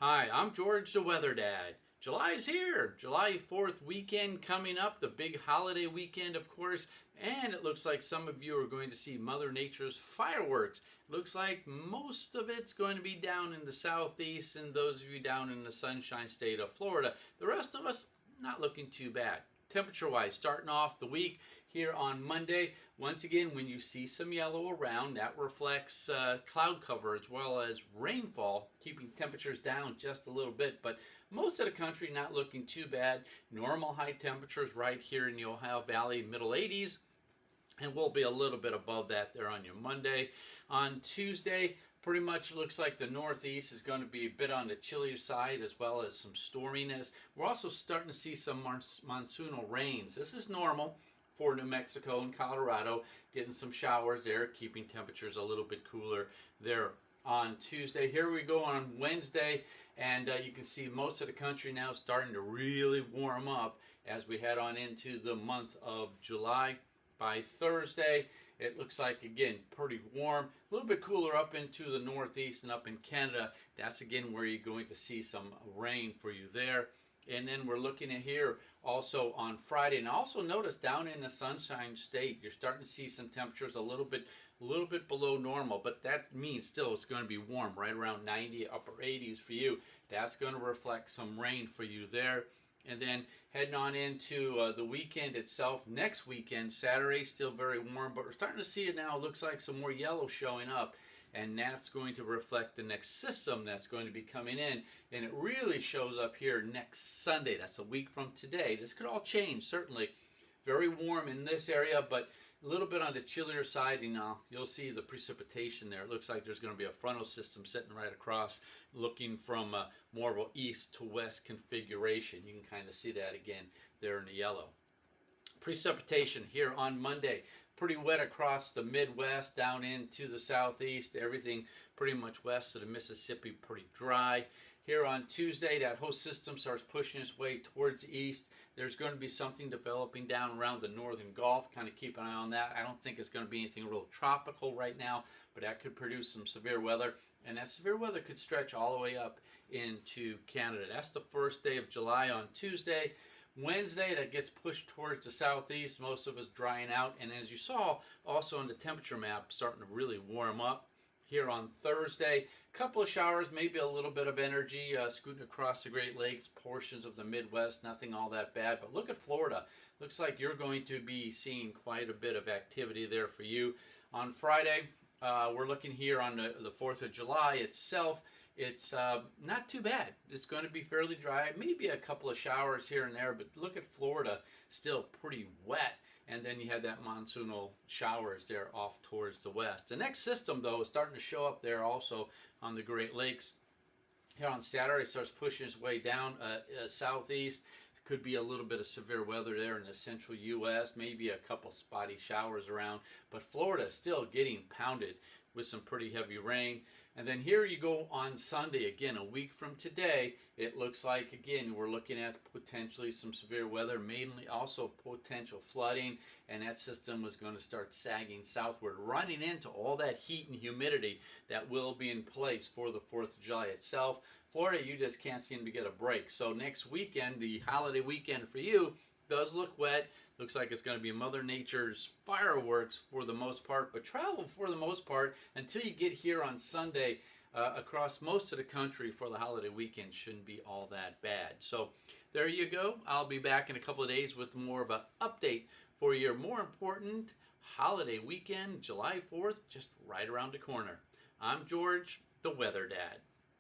Hi, I'm George the Weather Dad. July is here. July 4th weekend coming up, the big holiday weekend, of course, and it looks like some of you are going to see Mother Nature's fireworks. Looks like most of it's going to be down in the southeast, and those of you down in the sunshine state of Florida. The rest of us, not looking too bad. Temperature wise, starting off the week here on Monday. Once again, when you see some yellow around, that reflects cloud cover as well as rainfall, keeping temperatures down just a little bit. But most of the country not looking too bad. Normal high temperatures right here in the Ohio Valley, middle 80s. And we'll be a little bit above that there on your Monday. On Tuesday, pretty much looks like the northeast is going to be a bit on the chillier side as well as some storminess. We're also starting to see some monsoonal rains. This is normal for New Mexico and Colorado, getting some showers there, keeping temperatures a little bit cooler there on Tuesday. Here we go on Wednesday, and you can see most of the country now starting to really warm up as we head on into the month of July. By Thursday, it looks like, again, pretty warm. A little bit cooler up into the northeast and up in Canada. That's, again, where you're going to see some rain for you there. And then we're looking at here also on Friday. And also notice down in the Sunshine State, you're starting to see some temperatures a little bit below normal. But that means still it's going to be warm, right around 90, upper 80s for you. That's going to reflect some rain for you there. And then heading on into the weekend itself. Next weekend, Saturday, still very warm, but we're starting to see it now. It looks like some more yellow showing up, and that's going to reflect the next system that's going to be coming in. And it really shows up here next Sunday. That's a week from today. This could all change, certainly. Very warm in this area, but a little bit on the chillier side. You'll see the precipitation there. It looks like there's going to be a frontal system sitting right across, looking from more of an east to west configuration. You can kind of see that again there in the yellow. Precipitation here on Monday. Pretty wet across the Midwest, down into the southeast. Everything pretty much west of the Mississippi, pretty dry. Here on Tuesday, that host system starts pushing its way towards the east. There's going to be something developing down around the northern Gulf. Kind of keep an eye on that. I don't think it's going to be anything real tropical right now, but that could produce some severe weather. And that severe weather could stretch all the way up into Canada. That's the first day of July on Tuesday. Wednesday, that gets pushed towards the southeast. Most of us drying out. And as you saw also on the temperature map, starting to really warm up. Here on Thursday, a couple of showers, maybe a little bit of energy scooting across the Great Lakes, portions of the Midwest, nothing all that bad. But look at Florida. Looks like you're going to be seeing quite a bit of activity there for you. On Friday, we're looking here on the 4th of July itself. It's not too bad. It's going to be fairly dry. Maybe a couple of showers here and there, but look at Florida, still pretty wet. And then you have that monsoonal showers there off towards the west. The next system, though, is starting to show up there also on the Great Lakes. Here on Saturday, it starts pushing its way down southeast. Could be a little bit of severe weather there in the central U.S., maybe a couple spotty showers around. But Florida is still getting pounded with some pretty heavy rain. And then here you go on Sunday, again, a week from today. It looks like, again, we're looking at potentially some severe weather, mainly also potential flooding, and that system was going to start sagging southward, running into all that heat and humidity that will be in place for the 4th of July itself. Florida, you just can't seem to get a break. So next weekend, the holiday weekend for you, does look wet. Looks like it's going to be Mother Nature's fireworks for the most part, but travel for the most part until you get here on Sunday across most of the country for the holiday weekend shouldn't be all that bad. So there you go. I'll be back in a couple of days with more of an update for your more important holiday weekend, July 4th, just right around the corner. I'm George, the Weather Dad.